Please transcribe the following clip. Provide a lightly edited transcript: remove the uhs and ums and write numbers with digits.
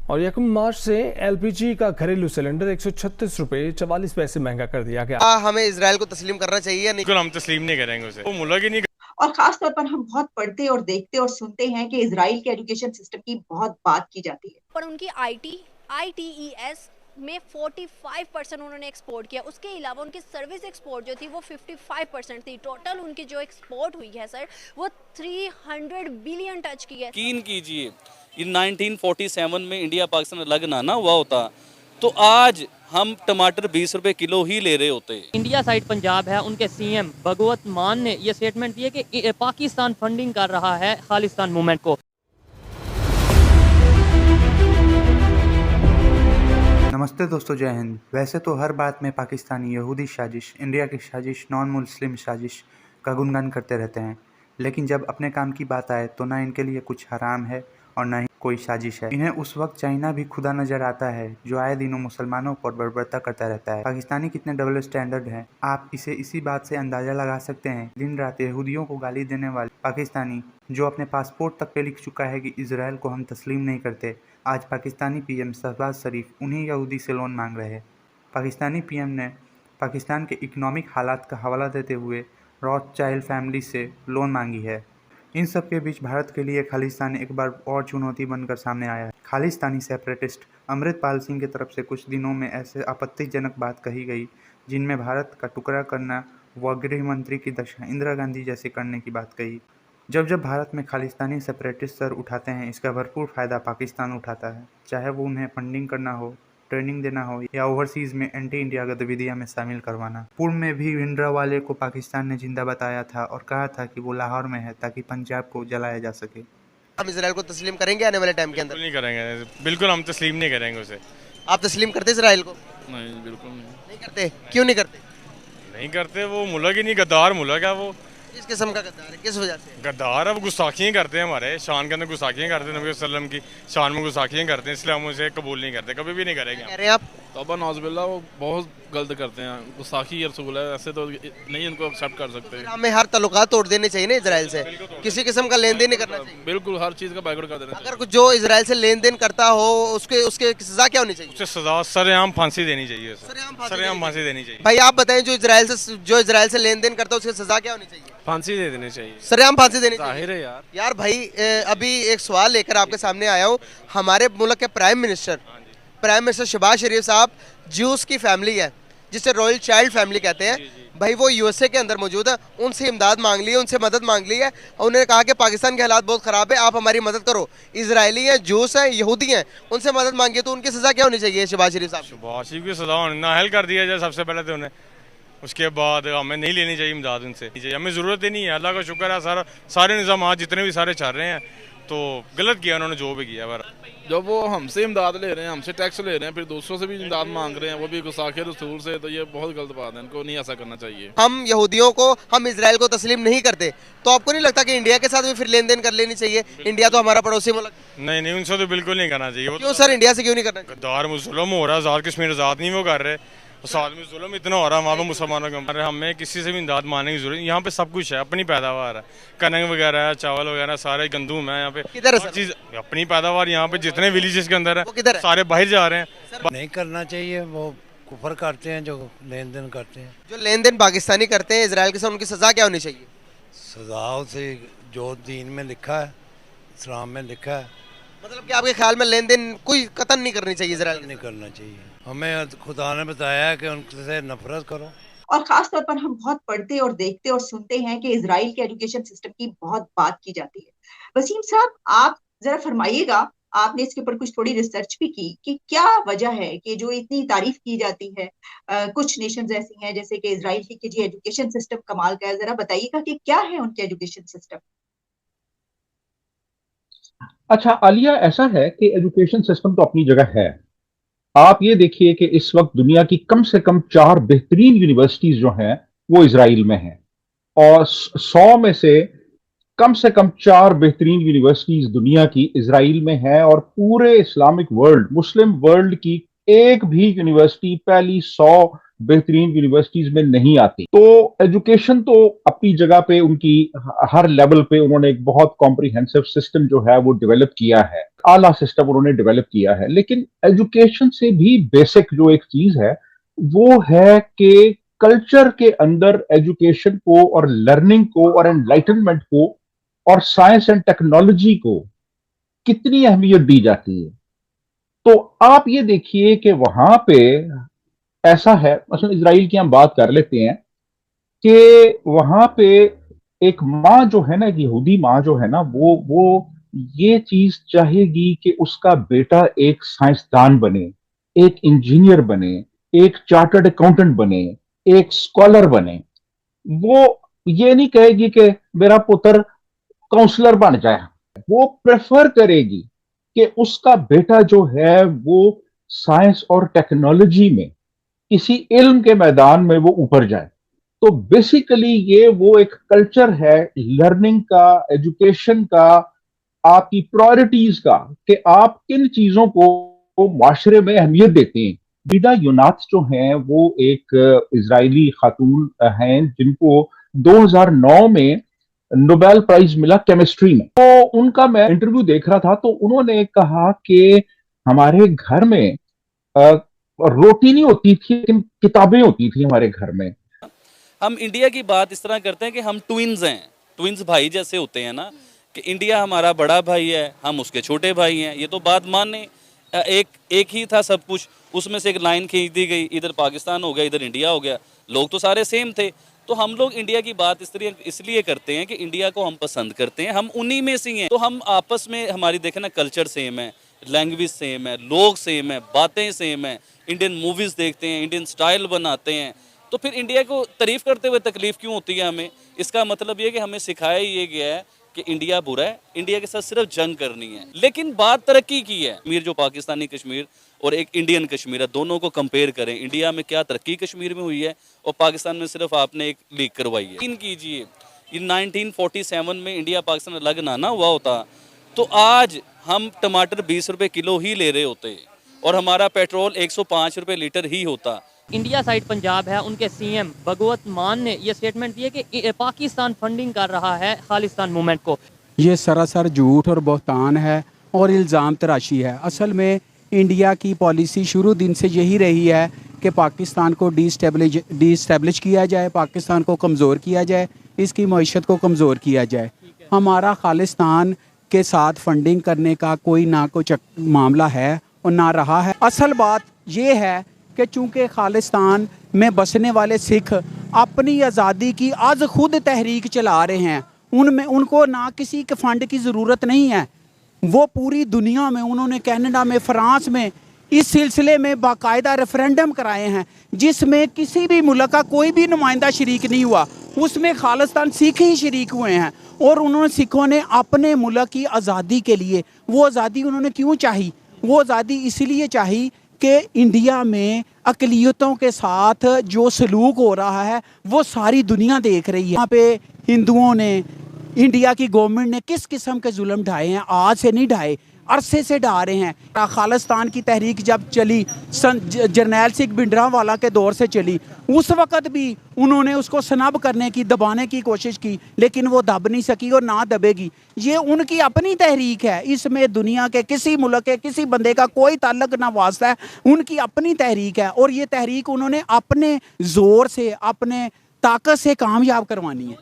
और 1 मार्च से एलपीजी का घरेलू सिलेंडर 136 रुपए 44 पैसे महंगा कर दिया गया। हमें इजराइल को तस्लीम करना चाहिए या नहीं? बिल्कुल हम तस्लीम नहीं करेंगे उसे, वो मुल्क ही नहीं। और खास तौर पर हम बहुत पढ़ते और देखते और सुनते हैं कि इजराइल के एजुकेशन सिस्टम की बहुत बात की जाती है, पर उनकी ITES में 45% उन्होंने एक्सपोर्ट किया। उसके अलावा उनकी सर्विस एक्सपोर्ट जो थी वो 55% थी। टोटल उनकी जो एक्सपोर्ट हुई है सर वो 300 बिलियन टच की है। यकीन कीजिए इन 1947 में इंडिया पाकिस्तान अलग ना हुआ होता तो आज हम टमाटर 20 रुपए किलो ही ले रहे होते। इंडिया साइड पंजाब है, उनके सीएम भगवत मान ने ये स्टेटमेंट दिया कि पाकिस्तान फंडिंग कर रहा है खालिस्तान मूवमेंट को। नमस्ते दोस्तों, जय हिंद। वैसे तो हर बात में पाकिस्तानी यहूदी साजिश, इंडिया की साजिश, नॉन मुस्लिम साजिश का गुणगान करते रहते हैं, लेकिन जब अपने काम की बात आए तो ना इनके लिए कुछ हराम है और ना ही कोई साजिश है। इन्हें उस वक्त चाइना भी खुदा नजर आता है जो आए दिनों मुसलमानों पर बर्बरता करता रहता है। पाकिस्तानी कितने डबल स्टैंडर्ड हैं, आप इसे इसी बात से अंदाजा लगा सकते हैं। दिन रात यहूदियों को गाली देने वाले पाकिस्तानी जो अपने पासपोर्ट तक पे लिख चुका है कि इजराइल को हम तस्लीम नहीं करते, आज पाकिस्तानी पीएम शहबाज शरीफ उन्हीं यहूदी से लोन मांग रहे हैं। पाकिस्तानी पीएम ने पाकिस्तान के इकोनॉमिक हालात का हवाला देते हुए रॉथस्चाइल्ड फैमिली से लोन मांगी है। इन सब के बीच भारत के लिए खालिस्तान एक बार और चुनौती बनकर सामने आया है। खालिस्तानी सेपरेटिस्ट अमृतपाल सिंह की तरफ से कुछ दिनों में ऐसे आपत्तिजनक बात कही गई जिनमें भारत का टुकड़ा करना व गृह मंत्री की दशा इंदिरा गांधी जैसे करने की बात कही। जब भारत में खालिस्तानी सेपरेटिस्ट सर उठाते हैं, इसका भरपूर फ़ायदा पाकिस्तान उठाता है, चाहे वो उन्हें फंडिंग करना हो, ट्रेनिंग देना हो या ओवरसीज़ में एंटी इंडिया गतिविधियां में शामिल करवाना। पूर्व में भी भिंडरावाले को पाकिस्तान ने जिंदा बताया था और कहा था कि वो लाहौर में है ताकि पंजाब को जलाया जा सके। हम इजराइल को तस्लीम करेंगे आने वाले टाइम के अंदर? नहीं करेंगे, बिल्कुल हम तस्लीम नहीं करेंगे उसे। आप तस्लीम करते इजराइल को? नहीं, बिल्कुल नहीं। नहीं करते? क्यों नहीं करते? नहीं करते, वो मुल्क ही नहीं, गद्दार मुल्क है वो। किस किस्म का गद्दार है, किस वजह से? गद्दार है वो, गुस्ताखियाँ करते हैं, हमारे शान के अंदर गुस्ताखियाँ करते हैं, नबी वसल्लम की शान में गुस्ताखियाँ करते हैं, इसलिए हम उसे कबूल नहीं करते, कभी भी नहीं करेंगे। कह रहे हैं आप? तौबा नौज़बिल्लाह, वो बहुत गलत करते हैं, गुस्ताखी रसूल है, ऐसे तो नहीं इनको एक्सेप्ट कर सकते। हमें हर ताल्लुकात तोड़ देने चाहिए ना इजराइल से, किसी किस्म का लेन देन नहीं करना चाहिए। बिल्कुल हर चीज़ का बाइकआउट कर देना चाहिए। अगर कुछ जो इजराइल से लेन देन करता हो उसके उसके सजा क्या होनी चाहिए? उसे सजा सरेआम फांसी देनी चाहिए, सरेआम फांसी देनी चाहिए। भाई आप बताएं, जो इजराइल से लेन देन करता है उसकी सजा क्या होनी चाहिए? फांसी दे देनी चाहिए, सरेआम फांसी देनी चाहिए। जाहिर है यार। यार भाई अभी एक सवाल लेकर आपके सामने आया हूँ। हमारे मुल्क के प्राइम मिनिस्टर शहबाज शरीफ साहब ज्यूस की फैमिली है जिसे रॉयल चाइल्ड फैमिली कहते हैं। भाई वो यूएसए के अंदर मौजूद है, उनसे इमदाद मांग ली है, उनसे मदद मांग ली है और उन्होंने कहा कि पाकिस्तान के हालात बहुत ख़राब है, आप हमारी मदद करो। इजरायली हैं, जूस हैं, यहूदी हैं, उनसे मदद मांगी, तो उनकी सज़ा क्या होनी चाहिए शहबाज शरीफ साहब? शहबाज शरीफ की सजा नाअहल कर दिया जाए सबसे पहले तो उन्हें, उसके बाद हमें नहीं लेनी चाहिए इमदाद उनसे, हमें ज़रूरत ही नहीं है। अल्लाह का शुक्र है, सारे निज़ाम जितने भी सारे चल रहे हैं, तो गलत किया उन्होंने जो भी किया। जब वो हमसे इमदाद ले रहे हैं, हमसे टैक्स ले रहे हैं, फिर दूसरों से भी इमदाद मांग रहे हैं, वो भी गुस्ताखी रसूल से, तो ये बहुत गलत बात है, इनको नहीं ऐसा करना चाहिए। हम यहूदियों को, हम इजराइल को तस्लीम नहीं करते, तो आपको नहीं लगता कि इंडिया के साथ भी फिर लेन देन कर लेनी चाहिए? इंडिया तो हमारा पड़ोसी मुल्क। नहीं, उनसे तो बिल्कुल नहीं करना चाहिए। क्यों सर, इंडिया से क्यों नहीं करना चाहिए? गद्दार मुसलमान हो रहा है, आज़ाद कश्मीर आज़ाद नहीं वो कर रहे, साथ में जुल्म इतना हो रहा है वहाँ पर मुसलमानों के ऊपर। हमें किसी से भी इमदाद मांगने की जरूरत, यहाँ पे सब कुछ है, अपनी पैदावार है, कनक वगैरह है, चावल वगैरह, सारे गंदूम है यहाँ पे, किधर चीज़ अपनी पैदावार। यहाँ पे जितने विलेजेस के अंदर है सारे बाहर जा रहे हैं। नहीं करना चाहिए, वो कुफर करते हैं जो लेन देन करते हैं। जो लेन देन पाकिस्तानी करते हैं इजराइल के साथ, उनकी सजा क्या होनी चाहिए? सजा से जो दीन में लिखा है, इस्लाम में लिखा है। मतलब कि आपके ख्याल में लेन देन कोई कतन नहीं करनी चाहिए इजराइल? नहीं करना चाहिए, हमें खुदा ने बताया है कि उनसे नफरत करो। और खास तौर पर हम बहुत पढ़ते और देखते और सुनते हैं कि इजराइल के एजुकेशन सिस्टम की बहुत बात की जाती है। वसीम साहब, आप जरा फरमाइएगा, आपने इसके ऊपर कुछ थोड़ी रिसर्च भी की कि क्या वजह है कि जो इतनी तारीफ की जाती है, कुछ नेशंस ऐसी हैं जैसे कि इजराइल की जी एजुकेशन सिस्टम कमाल का है, जरा बताइएगा कि क्या है उनके एजुकेशन सिस्टम? अच्छा आलिया, ऐसा है कि एजुकेशन सिस्टम तो अपनी जगह है। आप ये देखिए कि इस वक्त दुनिया की कम से कम 4 बेहतरीन यूनिवर्सिटीज जो हैं वो इजराइल में हैं, और 100 में से कम 4 बेहतरीन यूनिवर्सिटीज दुनिया की इजराइल में हैं। और पूरे इस्लामिक वर्ल्ड, मुस्लिम वर्ल्ड की एक भी यूनिवर्सिटी पहली 100 बेहतरीन यूनिवर्सिटीज में नहीं आती। तो एजुकेशन तो अपनी जगह पे उनकी हर लेवल पे उन्होंने एक बहुत कॉम्प्रिहेंसिव सिस्टम जो है वो डेवलप किया है, आला सिस्टम उन्होंने डेवलप किया है। लेकिन एजुकेशन से भी बेसिक जो एक चीज है वो है कि कल्चर के अंदर एजुकेशन को और लर्निंग को और एनलाइटनमेंट को और साइंस एंड टेक्नोलॉजी को कितनी अहमियत दी जाती है। तो आप ये देखिए कि वहां पे ऐसा है, मसलन इजराइल की हम बात कर लेते हैं कि वहां पे एक माँ जो है ना, एक यहूदी माँ जो है ना, वो ये चीज चाहेगी कि उसका बेटा एक साइंसदान बने, एक इंजीनियर बने, एक चार्टर्ड अकाउंटेंट बने, एक स्कॉलर बने। वो ये नहीं कहेगी कि मेरा पुत्र काउंसलर बन जाए, वो प्रेफर करेगी कि उसका बेटा जो है वो साइंस और टेक्नोलॉजी में किसी इल्म के मैदान में वो ऊपर जाए। तो बेसिकली ये वो एक कल्चर है लर्निंग का, एजुकेशन का, आपकी प्रायोरिटीज का, कि आप किन चीजों को माशरे में अहमियत देते हैं। बिदा यूनाथ जो हैं वो एक इजरायली खातून हैं जिनको 2009 में नोबेल प्राइज मिला केमिस्ट्री में। तो उनका मैं इंटरव्यू देख रहा था, तो उन्होंने कहा कि हमारे घर में रोटी नहीं होती थी लेकिन किताबें होती थी हमारे घर में। हम इंडिया की बात इस तरह करते हैं कि हम ट्विन्स हैं, ट्विन्स भाई जैसे होते हैं ना, कि इंडिया हमारा बड़ा भाई है, हम उसके छोटे भाई हैं। ये तो बात माने, एक ही था सब कुछ, उसमें से एक लाइन खींच दी गई, इधर पाकिस्तान हो गया, इधर इंडिया हो गया, लोग तो सारे सेम थे। तो हम लोग इंडिया की बात इसलिए करते हैं कि इंडिया को हम पसंद करते हैं, हम उन्हीं में से हैं। तो हम आपस में हमारी देखें ना, कल्चर सेम है, लैंग्वेज सेम है, लोग सेम है, बातें सेम है, इंडियन मूवीज़ देखते हैं, इंडियन स्टाइल बनाते हैं। तो फिर इंडिया को तारीफ़ करते हुए तकलीफ़ क्यों होती है हमें? इसका मतलब ये कि हमें सिखाया ये गया है कि इंडिया बुरा है, इंडिया के साथ सिर्फ जंग करनी है। लेकिन बात तरक्की की है। कश्मीर जो पाकिस्तानी कश्मीर और एक इंडियन कश्मीर है, दोनों को कंपेयर करें, इंडिया में क्या तरक्की कश्मीर में हुई है और पाकिस्तान में सिर्फ आपने एक लीक करवाई है। यकीन कीजिए, ये 1947 में इंडिया पाकिस्तान अलग ना हुआ होता तो आज हम टमाटर 20 रुपये किलो ही ले रहे होते और हमारा पेट्रोल 105 रुपये लीटर ही होता। इंडिया साइड पंजाब है, उनके सीएम भगवत मान ने ये स्टेटमेंट दिए कि पाकिस्तान फंडिंग कर रहा है खालिस्तान मूवमेंट को। ये सरासर झूठ और बहतान है और इल्ज़ाम तराशी है। असल में इंडिया की पॉलिसी शुरू दिन से यही रही है कि पाकिस्तान को डिस्टेब्लिश किया जाए, पाकिस्तान को कमज़ोर किया जाए, इसकी मईशत को कमज़ोर किया जाए। हमारा खालिस्तान के साथ फंडिंग करने का कोई ना कोई मामला है और ना रहा है। असल बात ये है कि चूँकि खालिस्तान में बसने वाले सिख अपनी आज़ादी की आज खुद तहरीक चला रहे हैं, उनमें उनको ना किसी के फंड की ज़रूरत नहीं है। वो पूरी दुनिया में, उन्होंने कनाडा में, फ्रांस में इस सिलसिले में बाकायदा रेफरेंडम कराए हैं जिसमें किसी भी मुल्क का कोई भी नुमाइंदा शरीक नहीं हुआ, उसमें खालिस्तान सिख ही शरीक हुए हैं। और उन्होंने सिखों ने अपने मुल्क की आज़ादी के लिए, वो आज़ादी उन्होंने क्यों चाही? वो आज़ादी इसलिए चाही कि इंडिया में अक़लियतों के साथ जो सलूक हो रहा है वो सारी दुनिया देख रही है। यहाँ पे हिंदुओं ने, इंडिया की गवर्नमेंट ने किस किस्म के जुल्म ढाए हैं, आज से नहीं ढाए, अरसे से ढा रहे हैं। खालिस्तान की तहरीक जब चली, जर्नैल सिंह भिंडरांवाला के दौर से चली, उस वक़्त भी उन्होंने उसको सनब करने की, दबाने की कोशिश की, लेकिन वो दब नहीं सकी और ना दबेगी। ये उनकी अपनी तहरीक है, इसमें दुनिया के किसी मुल्क के किसी बंदे का कोई ताल्लुक ना वास्ता है, उनकी अपनी तहरीक है और ये तहरीक उन्होंने अपने ज़ोर से, अपने ताकत से कामयाब करवानी है।